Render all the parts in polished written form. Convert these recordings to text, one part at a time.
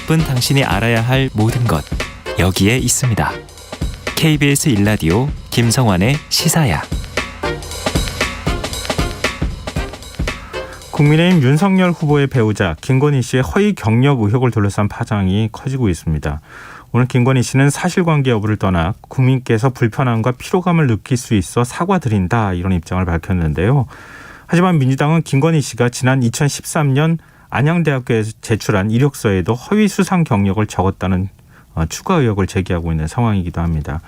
바쁜 당신이 알아야 할 모든 것 여기에 있습니다. KBS 1라디오 김성환의 시사야. 국민의힘 윤석열 후보의 배우자 김건희 씨의 허위 경력 의혹을 둘러싼 파장이 커지고 있습니다. 오늘 김건희 씨는 사실관계 여부를 떠나 국민께서 불편함과 피로감을 느낄 수 있어 사과드린다 이런 입장을 밝혔는데요. 하지만 민주당은 김건희 씨가 지난 2013년 안양대학교에서 제출한 이력서에도 허위 수상 경력을 적었다는 추가 의혹을 제기하고 있는 상황이기도 합니다.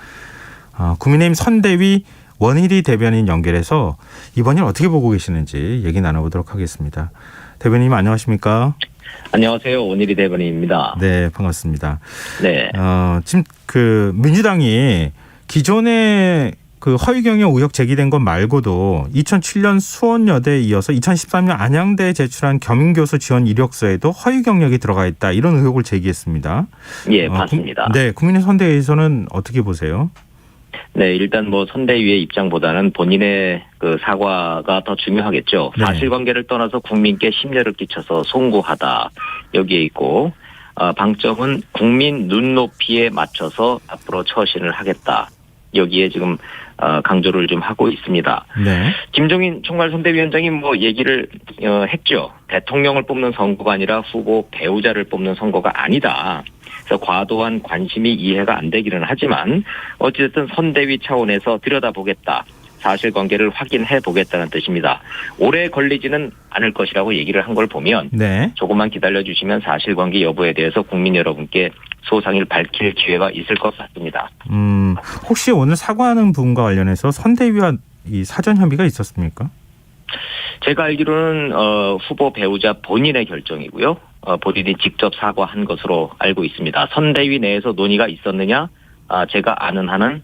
국민의힘 선대위 원희리 대변인 연결해서 이번 일 어떻게 보고 계시는지 얘기 나눠보도록 하겠습니다. 대변인님 안녕하십니까? 안녕하세요. 원희리 대변인입니다. 네, 반갑습니다. 네. 지금 그 민주당이 기존에 그 허위 경력 의혹 제기된 것 말고도 2007년 수원여대에 이어서 2013년 안양대에 제출한 겸임교수 지원 이력서에도 허위 경력이 들어가 있다 이런 의혹을 제기했습니다. 예, 맞습니다. 네, 국민의 선대위에서는 어떻게 보세요? 네, 일단 뭐 선대위의 입장보다는 본인의 그 사과가 더 중요하겠죠. 네. 사실관계를 떠나서 국민께 심려를 끼쳐서 송구하다 여기에 있고 방점은 국민 눈높이에 맞춰서 앞으로 처신을 하겠다. 여기에 지금 강조를 좀 하고 있습니다. 네. 김종인 총괄선대위원장이 뭐 얘기를 했죠. 대통령을 뽑는 선거가 아니라 후보 배우자를 뽑는 선거가 아니다. 그래서 과도한 관심이 이해가 안 되기는 하지만 어찌됐든 선대위 차원에서 들여다보겠다. 사실관계를 확인해 보겠다는 뜻입니다. 오래 걸리지는 않을 것이라고 얘기를 한 걸 보면 네. 조금만 기다려주시면 사실관계 여부에 대해서 국민 여러분께 소상을 밝힐 기회가 있을 것 같습니다. 혹시 오늘 사과하는 부분과 관련해서 선대위와 이 사전 협의가 있었습니까? 제가 알기로는 후보 배우자 본인의 결정이고요. 본인이 직접 사과한 것으로 알고 있습니다. 선대위 내에서 논의가 있었느냐? 제가 아는 한은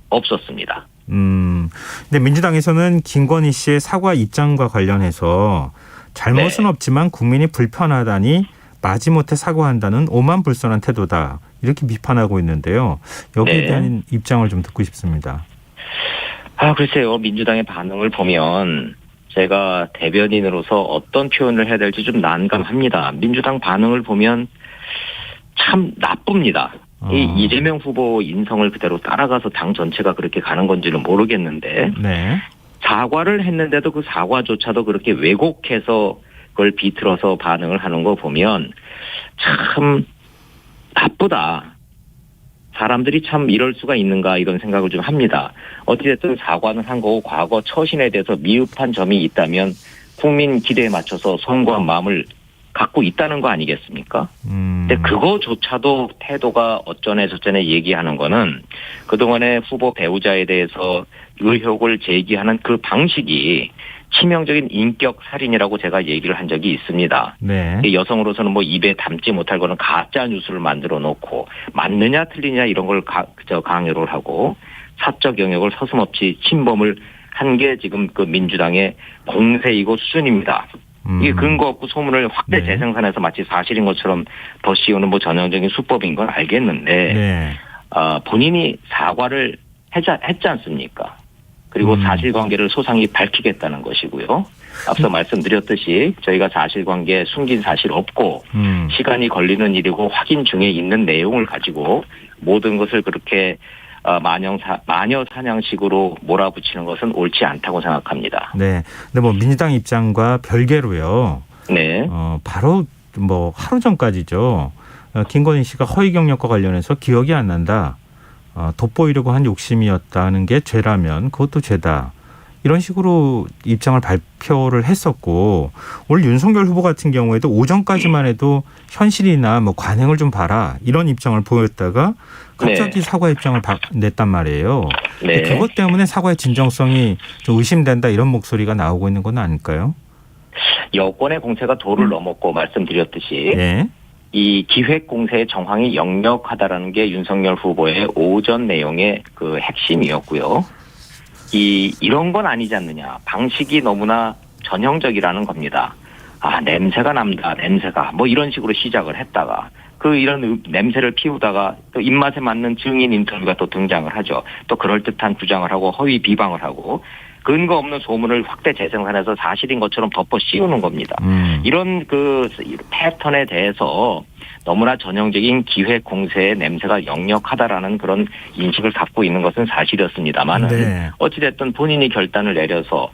없었습니다. 근데 민주당에서는 김건희 씨의 사과 입장과 관련해서 잘못은 네. 없지만 국민이 불편하다니 마지못해 사과한다는 오만불선한 태도다 이렇게 비판하고 있는데요. 여기에 네. 대한 입장을 좀 듣고 싶습니다. 글쎄요. 민주당의 반응을 보면 제가 대변인으로서 어떤 표현을 해야 될지 좀 난감합니다. 민주당 반응을 보면 참 나쁩니다. 이 이재명 후보 인성을 그대로 따라가서 당 전체가 그렇게 가는 건지는 모르겠는데 네. 사과를 했는데도 그 사과조차도 그렇게 왜곡해서 그걸 비틀어서 반응을 하는 거 보면 참 나쁘다. 사람들이 참 이럴 수가 있는가 이런 생각을 좀 합니다. 어찌됐든 사과는 한 거고 과거 처신에 대해서 미흡한 점이 있다면 국민 기대에 맞춰서 송구한 마음을 갖고 있다는 거 아니겠습니까? 근데 그거조차도 태도가 어쩌네 저쩌네 얘기하는 거는 그동안의 후보 배우자에 대해서 의혹을 제기하는 그 방식이 치명적인 인격 살인이라고 제가 얘기를 한 적이 있습니다. 네. 여성으로서는 뭐 입에 담지 못할 거는 가짜 뉴스를 만들어 놓고 맞느냐 틀리냐 이런 걸 강요를 하고 사적 영역을 서슴없이 침범을 한 게 지금 그 민주당의 공세이고 수준입니다. 이게 근거 없고 소문을 확대 네. 재생산해서 마치 사실인 것처럼 더 씌우는 뭐 전형적인 수법인 건 알겠는데 네. 본인이 사과를 했지 않습니까? 그리고 사실관계를 소상히 밝히겠다는 것이고요. 앞서 말씀드렸듯이 저희가 사실관계 숨긴 사실 없고 시간이 걸리는 일이고 확인 중에 있는 내용을 가지고 모든 것을 그렇게 마녀 사냥식으로 몰아붙이는 것은 옳지 않다고 생각합니다. 네. 근데 뭐 민주당 입장과 별개로요. 네. 바로 뭐 하루 전까지죠. 김건희 씨가 허위 경력과 관련해서 기억이 안 난다. 돋보이려고 한 욕심이었다는 게 죄라면 그것도 죄다. 이런 식으로 입장을 발표를 했었고 오늘 윤석열 후보 같은 경우에도 오전까지만 해도 현실이나 뭐 관행을 좀 봐라 이런 입장을 보였다가 갑자기 네. 사과 입장을 냈단 말이에요. 네. 그것 때문에 사과의 진정성이 좀 의심된다 이런 목소리가 나오고 있는 건 아닐까요? 여권의 공세가 도를 넘었고 말씀드렸듯이 네. 이 기획 공세의 정황이 역력하다라는 게 윤석열 후보의 오전 내용의 그 핵심이었고요. 이런 건 아니지 않느냐. 방식이 너무나 전형적이라는 겁니다. 냄새가 납니다. 냄새가. 뭐 이런 식으로 시작을 했다가 이런 냄새를 피우다가 또 입맛에 맞는 증인 인터뷰가 또 등장을 하죠. 또 그럴듯한 주장을 하고 허위 비방을 하고 근거 없는 소문을 확대 재생산해서 사실인 것처럼 덮어 씌우는 겁니다. 이런 그 패턴에 대해서 너무나 전형적인 기획 공세의 냄새가 역력하다라는 그런 인식을 갖고 있는 것은 사실이었습니다만 네. 어찌됐든 본인이 결단을 내려서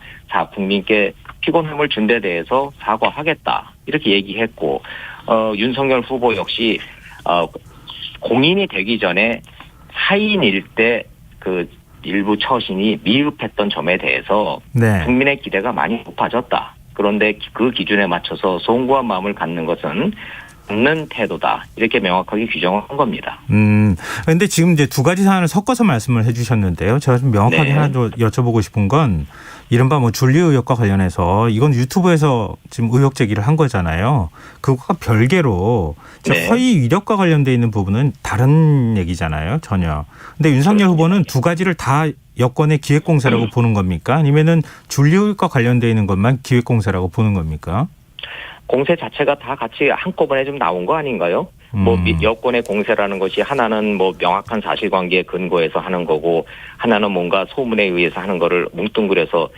국민께 피곤함을 준 데 대해서 사과하겠다 이렇게 얘기했고 윤석열 후보 역시 공인이 되기 전에 사인일 때 그 일부 처신이 미흡했던 점에 대해서 네. 국민의 국민의 기대가 많이 높아졌다. 그런데 그 기준에 맞춰서 송구한 마음을 갖는 것은 없는 태도다. 이렇게 명확하게 규정을 한 겁니다. 그런데 지금 이제 두 가지 사안을 섞어서 말씀을 해주셨는데요. 제가 좀 명확하게 네. 하나 더 여쭤보고 싶은 건 이른바 뭐 줄리 의혹과 관련해서 이건 유튜브에서 지금 의혹 제기를 한 거잖아요. 그것과 별개로 네. 허위 이력과 관련돼 있는 부분은 다른 얘기잖아요. 전혀. 근데 윤석열 후보는 두 가지를 다 여권의 기획공세라고 보는 겁니까? 아니면은 줄리 의혹과 관련돼 있는 것만 기획공세라고 보는 겁니까? 공세 자체가 다 같이 한꺼번에 좀 나온 거 아닌가요? 뭐 여권의 공세라는 것이 하나는 뭐 명확한 사실관계에 근거해서 하는 거고 하나는 뭔가 소문에 의해서 하는 거를 뭉뚱그려서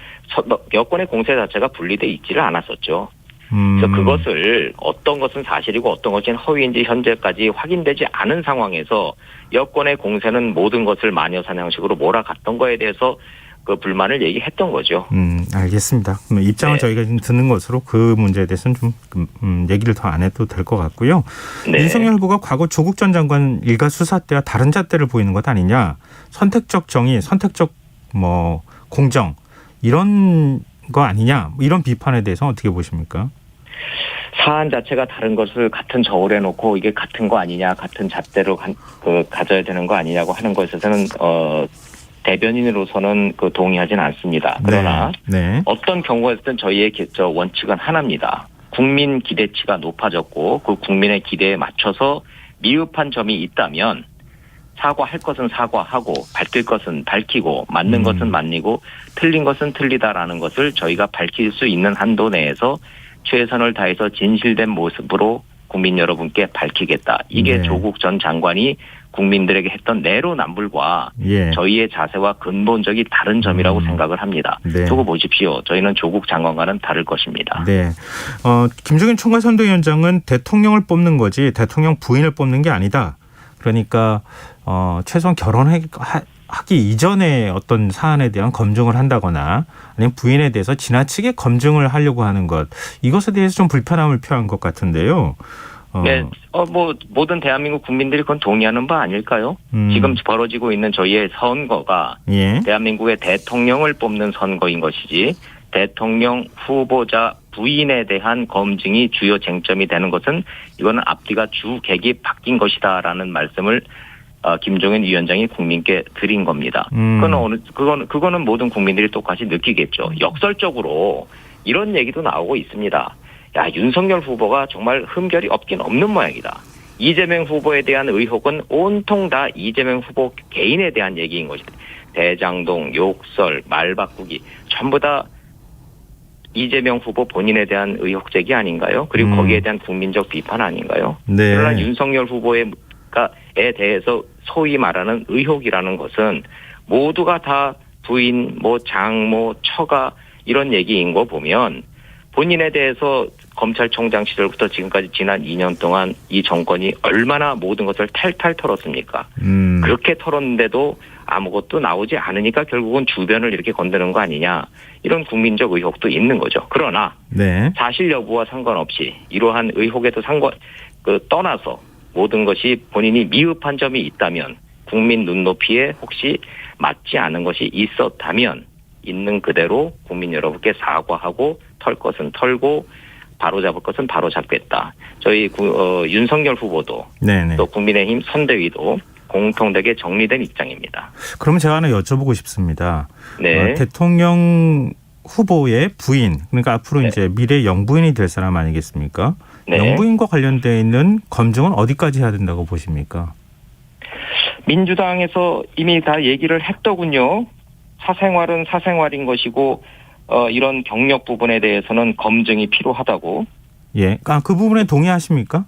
여권의 공세 자체가 분리돼 있지를 않았었죠. 그래서 그것을 어떤 것은 사실이고 어떤 것은 허위인지 현재까지 확인되지 않은 상황에서 여권의 공세는 모든 것을 마녀사냥식으로 몰아갔던 거에 대해서 그 불만을 얘기했던 거죠. 알겠습니다. 그럼 입장을 네. 저희가 좀 듣는 것으로 그 문제에 대해서는 좀 얘기를 더 안 해도 될 것 같고요. 네. 윤석열 후보가 과거 조국 전 장관 일가 수사 때와 다른 잣대를 보이는 것 아니냐. 선택적 정의, 선택적 뭐 공정 이런 거 아니냐. 이런 비판에 대해서 어떻게 보십니까? 사안 자체가 다른 것을 같은 저울에 놓고 이게 같은 거 아니냐, 같은 잣대로 가져야 되는 거 아니냐고 하는 것에서는 대변인으로서는 동의하지는 않습니다. 그러나 네. 어떤 경우에서든 저희의 원칙은 하나입니다. 국민 기대치가 높아졌고 그 국민의 기대에 맞춰서 미흡한 점이 있다면 사과할 것은 사과하고 밝힐 것은 밝히고 맞는 것은 맞고 틀린 것은 틀리다라는 것을 저희가 밝힐 수 있는 한도 내에서 최선을 다해서 진실된 모습으로 국민 여러분께 밝히겠다. 이게 네. 조국 전 장관이 국민들에게 했던 내로남불과 예. 저희의 자세와 근본적이 다른 점이라고 생각을 합니다. 네. 두고 보십시오. 저희는 조국 장관과는 다를 것입니다. 네. 김종인 총괄선대위원장은 대통령을 뽑는 거지 대통령 부인을 뽑는 게 아니다. 그러니까 최소한 결혼하기 이전에 어떤 사안에 대한 검증을 한다거나 아니면 부인에 대해서 지나치게 검증을 하려고 하는 것 이것에 대해서 좀 불편함을 표한 것 같은데요. 네, 모든 대한민국 국민들이 그건 동의하는 바 아닐까요? 지금 벌어지고 있는 저희의 선거가 예. 대한민국의 대통령을 뽑는 선거인 것이지 대통령 후보자 부인에 대한 검증이 주요 쟁점이 되는 것은 이거는 앞뒤가 주객이 바뀐 것이다라는 말씀을 김종인 위원장이 국민께 드린 겁니다. 그거는 모든 국민들이 똑같이 느끼겠죠. 역설적으로 이런 얘기도 나오고 있습니다. 야, 윤석열 후보가 정말 흠결이 없긴 없는 모양이다. 이재명 후보에 대한 의혹은 온통 다 이재명 후보 개인에 대한 얘기인 것이다. 대장동, 욕설, 말 바꾸기 전부 다 이재명 후보 본인에 대한 의혹 제기 아닌가요? 그리고 거기에 대한 국민적 비판 아닌가요? 네. 그러나 윤석열 후보에 대해서 소위 말하는 의혹이라는 것은 모두가 다 부인, 장모, 처가 이런 얘기인 거 보면 본인에 대해서 검찰총장 시절부터 지금까지 지난 2년 동안 이 정권이 얼마나 모든 것을 탈탈 털었습니까? 그렇게 털었는데도 아무것도 나오지 않으니까 결국은 주변을 이렇게 건드는 거 아니냐. 이런 국민적 의혹도 있는 거죠. 그러나 네. 사실 여부와 상관없이 이러한 의혹에도 떠나서 모든 것이 본인이 미흡한 점이 있다면 국민 눈높이에 혹시 맞지 않은 것이 있었다면 있는 그대로 국민 여러분께 사과하고 털 것은 털고 바로잡을 것은 바로잡겠다. 저희 윤석열 후보도 네네. 또 국민의힘 선대위도 공통되게 정리된 입장입니다. 그러면 제가 하나 여쭤보고 싶습니다. 네. 대통령 후보의 부인, 그러니까 앞으로 네. 이제 미래 영부인이 될 사람 아니겠습니까? 네. 영부인과 관련되어 있는 검증은 어디까지 해야 된다고 보십니까? 민주당에서 이미 다 얘기를 했더군요. 사생활은 사생활인 것이고 이런 경력 부분에 대해서는 검증이 필요하다고. 예, 그 부분에 동의하십니까?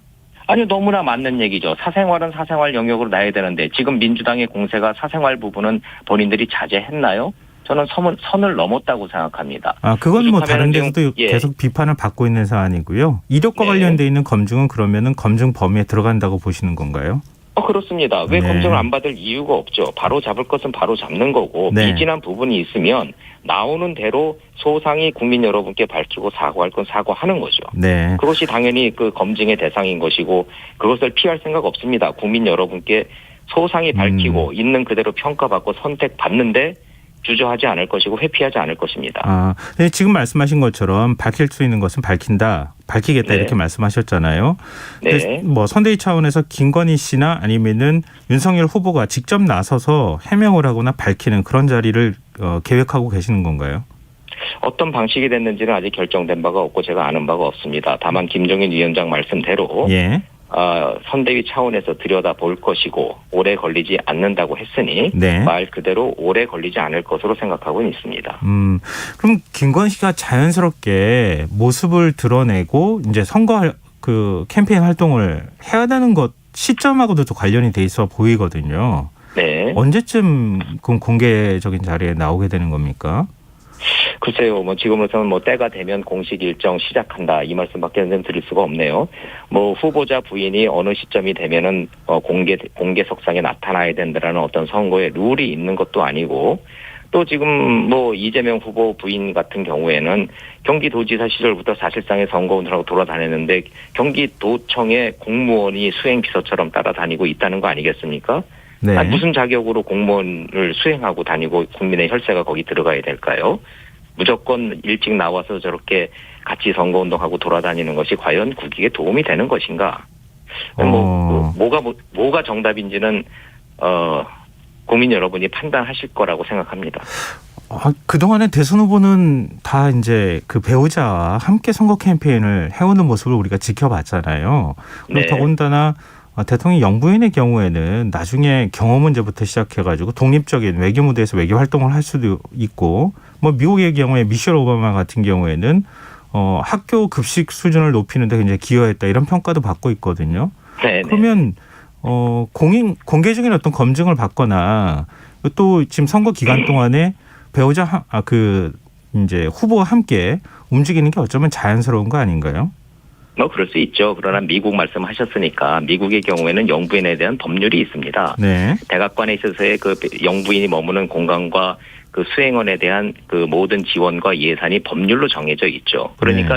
아니요, 너무나 맞는 얘기죠. 사생활은 사생활 영역으로 놔야 되는데 지금 민주당의 공세가 사생활 부분은 본인들이 자제했나요? 저는 선을 넘었다고 생각합니다. 그건 뭐 다른 오죽하면은 데서도 지금, 계속 비판을 받고 있는 사안이고요. 이력과 네. 관련돼 있는 검증은 그러면은 검증 범위에 들어간다고 보시는 건가요? 그렇습니다. 왜 네. 검증을 안 받을 이유가 없죠. 바로 잡을 것은 바로 잡는 거고 네. 미진한 부분이 있으면 나오는 대로 소상히 국민 여러분께 밝히고 사과할 건 사과하는 거죠. 네. 그것이 당연히 그 검증의 대상인 것이고 그것을 피할 생각 없습니다. 국민 여러분께 소상히 밝히고 있는 그대로 평가받고 선택받는데 주저하지 않을 것이고 회피하지 않을 것입니다. 네, 지금 말씀하신 것처럼 밝힐 수 있는 것은 밝히겠다 네. 이렇게 말씀하셨잖아요. 네. 뭐 선대위 차원에서 김건희 씨나 아니면은 윤석열 후보가 직접 나서서 해명을 하거나 밝히는 그런 자리를 계획하고 계시는 건가요? 어떤 방식이 됐는지는 아직 결정된 바가 없고 제가 아는 바가 없습니다. 다만 김종인 위원장 말씀대로 예. 선대위 차원에서 들여다볼 것이고 오래 걸리지 않는다고 했으니 네. 말 그대로 오래 걸리지 않을 것으로 생각하고 있습니다. 그럼 김건희 씨가 자연스럽게 모습을 드러내고 이제 선거 그 캠페인 활동을 해야 되는 것 시점하고도 또 관련이 돼 있어 보이거든요. 네. 언제쯤 그럼 공개적인 자리에 나오게 되는 겁니까? 글쎄요, 지금으로서는 때가 되면 공식 일정 시작한다 이 말씀밖에 드릴 수가 없네요. 후보자 부인이 어느 시점이 되면은 공개석상에 나타나야 된다라는 어떤 선거의 룰이 있는 것도 아니고 또 지금 이재명 후보 부인 같은 경우에는 경기도지사 시절부터 사실상의 선거운동하고 돌아다녔는데 경기도청의 공무원이 수행비서처럼 따라다니고 있다는 거 아니겠습니까? 네. 무슨 자격으로 공무원을 수행하고 다니고 국민의 혈세가 거기 들어가야 될까요? 무조건 일찍 나와서 저렇게 같이 선거운동하고 돌아다니는 것이 과연 국익에 도움이 되는 것인가? 뭐가 정답인지는 국민 여러분이 판단하실 거라고 생각합니다. 그동안에 대선 후보는 다 이제 그 배우자와 함께 선거 캠페인을 해오는 모습을 우리가 지켜봤잖아요. 그리고 네. 더군다나 대통령 영부인의 경우에는 나중에 경호 문제부터 시작해가지고 독립적인 외교 무대에서 외교 활동을 할 수도 있고 미국의 경우에 미셸 오바마 같은 경우에는 학교 급식 수준을 높이는 데 굉장히 기여했다 이런 평가도 받고 있거든요. 네. 그러면 공개적인 어떤 검증을 받거나 또 지금 선거 기간 동안에 배우자 이제 후보와 함께 움직이는 게 어쩌면 자연스러운 거 아닌가요? 그럴 수 있죠. 그러나 미국 말씀하셨으니까 미국의 경우에는 영부인에 대한 법률이 있습니다. 네. 백악관에 있어서의 그 영부인이 머무는 공간과 그 수행원에 대한 그 모든 지원과 예산이 법률로 정해져 있죠. 그러니까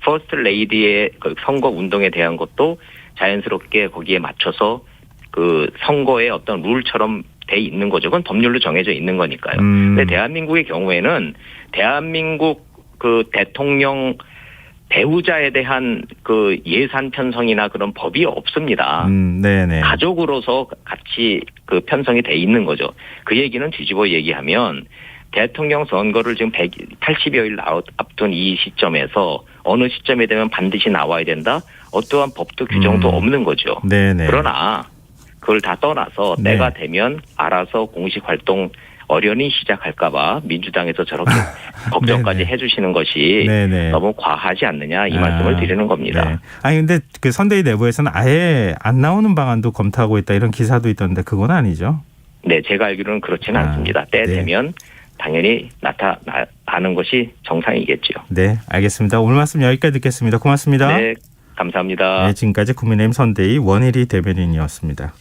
퍼스트 레이디의 그 선거 운동에 대한 것도 자연스럽게 거기에 맞춰서 그 선거의 어떤 룰처럼 돼 있는 거죠. 그건 법률로 정해져 있는 거니까요. 근데 대한민국의 경우에는 대한민국 그 대통령 배우자에 대한 그 예산 편성이나 그런 법이 없습니다. 네네. 가족으로서 같이 그 편성이 돼 있는 거죠. 그 얘기는 뒤집어 얘기하면 대통령 선거를 지금 80여일 앞둔 이 시점에서 어느 시점에 되면 반드시 나와야 된다. 어떠한 법도 규정도 없는 거죠. 네네. 그러나 그걸 다 떠나서 네. 때가 되면 알아서 공식 활동 어련히 시작할까 봐 민주당에서 저렇게 걱정까지 해주시는 것이 네네. 너무 과하지 않느냐 이 말씀을 드리는 겁니다. 네. 근데 그 선대위 내부에서는 아예 안 나오는 방안도 검토하고 있다 이런 기사도 있던데 그건 아니죠? 네, 제가 알기로는 그렇지는 않습니다. 때 되면 당연히 나타나는 것이 정상이겠죠. 네, 알겠습니다. 오늘 말씀 여기까지 듣겠습니다. 고맙습니다. 네, 감사합니다. 네, 지금까지 국민의힘 선대위 원일이 대변인이었습니다.